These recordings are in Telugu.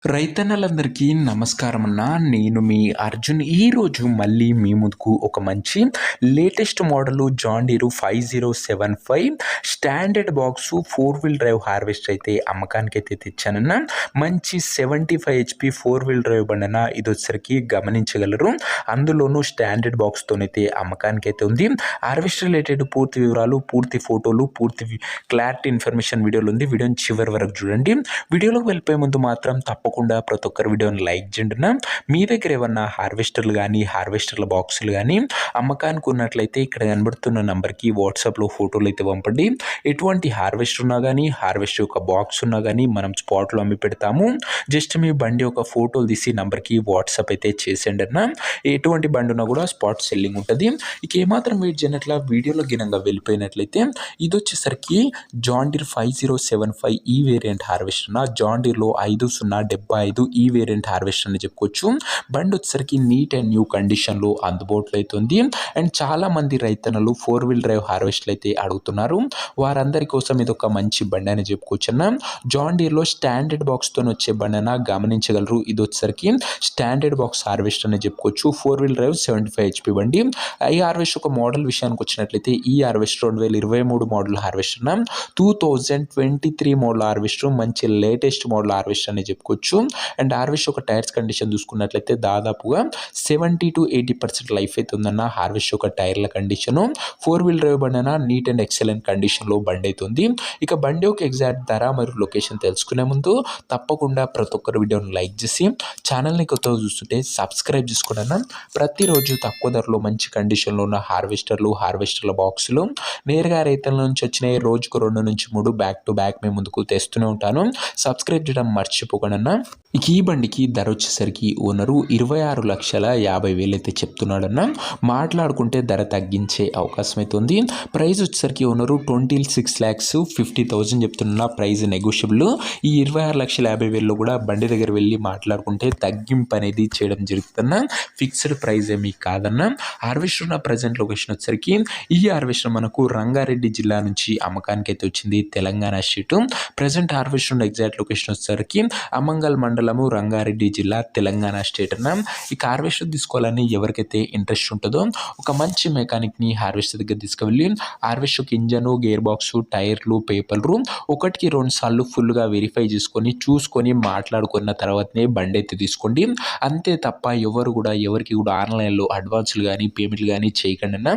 రైతన్నలందరికీ నమస్కారం అన్న. నేను మీ అర్జున్. ఈరోజు మళ్ళీ మీ ముందుకు ఒక మంచి latest model John Deere 5075 standard box 4 wheel drive harvester అయితే అమ్మకానికైతే తెచ్చానన్న. మంచి 75 HP 4 వీల్ డ్రైవ్ బండి అన్న. ఇది వచ్చేసరికి గమనించగలరు. అందులోనూ స్టాండర్డ్ బాక్స్తోనైతే అమ్మకానికైతే ఉంది. హార్వెస్టర్ రిలేటెడ్ పూర్తి వివరాలు, పూర్తి ఫోటోలు, పూర్తి క్లారిటీ ఇన్ఫర్మేషన్ వీడియోలో ఉంది. వీడియోని చివరి వరకు చూడండి. వీడియోలోకి వెళ్ళిపోయే ముందు మాత్రం తప్పకుండా ప్రతి ఒక్కరు వీడియోని లైక్ చేయండి. మీ దగ్గర ఏమన్నా హార్వెస్టర్లు కానీ హార్వెస్టర్ల బాక్సులు కానీ అమ్మకానికి ఉన్నట్లయితే ఇక్కడ కనబడుతున్న నంబర్కి వాట్సాప్లో ఫోటోలు అయితే పంపండి. ఎటువంటి హార్వెస్టర్ ఉన్నా కానీ హార్వెస్టర్ యొక్క బాక్స్ ఉన్నా కానీ మనం స్పాట్లో అమ్మి పెడతాము. జస్ట్ మీ బండి యొక్క ఫోటోలు తీసి నంబర్కి వాట్సాప్ అయితే చేసేయండి అన్న. ఎటువంటి బండి ఉన్నా కూడా స్పాట్ సెల్లింగ్ ఉంటుంది. ఇక ఏమాత్రం వెయిట్ చేయనట్ల వీడియోలో గినంగా వెళ్ళిపోయినట్లయితే ఇది వచ్చేసరికి జాన్ డీర్ 5075 ఈ వేరియంట్ హార్వెస్టర్ అన్న. జాన్ డీర్లో 5075 ఈ వేరియంట్ హార్వెస్టర్ అని చెప్పుకోవచ్చు. బండి వచ్చేసరికి నీట్ అండ్ న్యూ కండిషన్లో అందుబాటులో అయితే ఉంది. అండ్ చాలా మంది రైతన్నలు 4 వీల్ డ్రైవ్ హార్వెస్టర్లు అయితే అడుగుతున్నారు. వారందరి కోసం ఇది ఒక మంచి బండి అని చెప్పుకోవచ్చు అన్న. జాన్ డీర్లో స్టాండర్డ్ బాక్స్తో వచ్చే బండి అన్న గమనించగలరు. ఇది వచ్చేసరికి స్టాండర్డ్ బాక్స్ హార్వెస్టర్ అని చెప్పుకోవచ్చు. 4 వీల్ డ్రైవ్ 75 HP బండి. ఈ హార్వెస్టర్ ఒక మోడల్ విషయానికి వచ్చినట్లయితే ఈ హార్వెస్టర్ 2023 మోడల్ హార్వెస్టర్ అన్న. 2023 మోడల్ హార్వెస్టర్ మంచి లేటెస్ట్ మోడల్ హార్వెస్టర్ అని చెప్పుకోవచ్చు. అండ్ హార్వెస్టర్ ఒక టైర్స్ కండిషన్ చూసుకున్నట్లయితే దాదాపుగా 70 to 80% లైఫ్ అయితే ఉందన్న. హార్వెస్టర్ ఒక టైర్ల కండిషను 4 వీల్ డ్రైవ్ బండి అన్న నీట్ అండ్ ఎక్సలెంట్ కండిషన్లో బండి అయితే ఉంది. ఇక బండి యొక్క ఎగ్జాక్ట్ ధర మరియు లొకేషన్ తెలుసుకునే ముందు తప్పకుండా ప్రతి ఒక్కరు వీడియోని లైక్ చేసి ఛానల్ని కొత్తగా చూస్తుంటే సబ్స్క్రైబ్ చేసుకోండి అన్న. ప్రతిరోజు తక్కువ ధరలో మంచి కండిషన్లో ఉన్న హార్వెస్టర్ల బాక్సులు నేరుగా రైతుల నుంచి వచ్చినాయి. రోజుకు 2 నుంచి 3 బ్యాక్ టు బ్యాక్ మేము ముందుకు తెస్తూనే ఉంటాను. సబ్స్క్రైబ్ చేయడం మర్చిపోకండి అన్న. ఇక ఈ బండికి ధర వచ్చేసరికి ఓనరు 26,50,000 అయితే చెప్తున్నాడన్న. మాట్లాడుకుంటే ధర తగ్గించే అవకాశం అయితే ఉంది. ప్రైస్ వచ్చేసరికి ఓనరు 26,50,000 చెప్తున్న. Price negotiable. ఈ 26,50,000లో కూడా బండి దగ్గర వెళ్ళి మాట్లాడుకుంటే తగ్గింపు అనేది చేయడం జరుగుతుందన్న. ఫిక్స్డ్ ప్రైస్ ఏమీ కాదన్న. హార్వెస్టర్ ఉన్న ప్రజెంట్ లొకేషన్ వచ్చేసరికి ఈ హార్వెస్టర్ మనకు రంగారెడ్డి జిల్లా నుంచి అమ్మకానికి అయితే వచ్చింది. తెలంగాణ స్టేట్. ప్రజెంట్ హార్వెస్టర్ ఉన్న ఎగ్జాక్ట్ లొకేషన్ వచ్చేసరికి అమంగల్ మండలము, రంగారెడ్డి జిల్లా, తెలంగాణ స్టేట్ అన్న. ఈ హార్వెస్టర్ తీసుకోవాలని ఎవరికైతే ఇంట్రెస్ట్ ఉంటుందో ఒక మంచి మెకానిక్ని హార్వెస్టర్ దగ్గర తీసుకువెళ్ళి హార్వెస్టర్కి ఇంజను, గేర్ బాక్సు, టైర్లు, పేపర్లు 1కి 2 సార్లు ఫుల్గా వెరిఫై చూసుకొని మాట్లాడుకున్న తర్వాతనే బండి అయితే తీసుకోండి. అంతే తప్ప ఎవరికి కూడా ఆన్లైన్లో అడ్వాన్సులు కానీ పేమెంట్లు కానీ చేయకండి అన్న.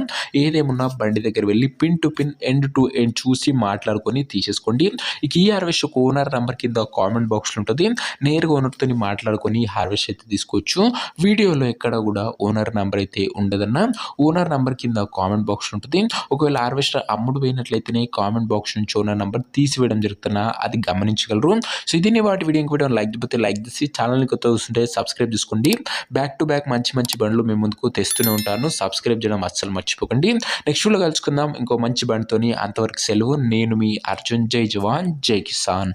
ఏదేమున్నా బండి దగ్గర వెళ్ళి pin to pin, end to end చూసి మాట్లాడుకొని తీసేసుకోండి. ఇక ఈ హార్వెస్టర్ ఓనర్ నెంబర్ కింద కామెంట్ బాక్స్లో ఉంటుంది. నేరుగా ఓనర్తో మాట్లాడుకొని హార్వెస్ట్ అయితే తీసుకోవచ్చు. వీడియోలో ఎక్కడ కూడా ఓనర్ నెంబర్ అయితే ఉండదన్న. ఓనర్ నెంబర్ కింద కామెంట్ బాక్స్ ఉంటుంది. ఒకవేళ హార్వెస్టర్ అమ్ముడు పోయినట్లయితేనే కామెంట్ బాక్స్ నుంచి ఓనర్ నెంబర్ తీసివేయడం జరుగుతున్నా అది గమనించగలరు. సో ఇది వాటి వీడియో లైక్ చేయకపోతే లైక్ చేసి ఛానల్ని కొత్త చూస్తుంటే సబ్స్క్రైబ్ చేసుకోండి. బ్యాక్ టు బ్యాక్ మంచి బండ్లు మేము ముందుకు తెస్తూనే ఉంటాను. సబ్స్క్రైబ్ చేయడం అస్సలు మర్చిపోకండి. నెక్స్ట్ వీడియోలో కలుసుకుందాం ఇంకో మంచి బండితోని. అంతవరకు సెలవు. నేను మీ అర్జున్. జై జవాన్ జై కిసాన్.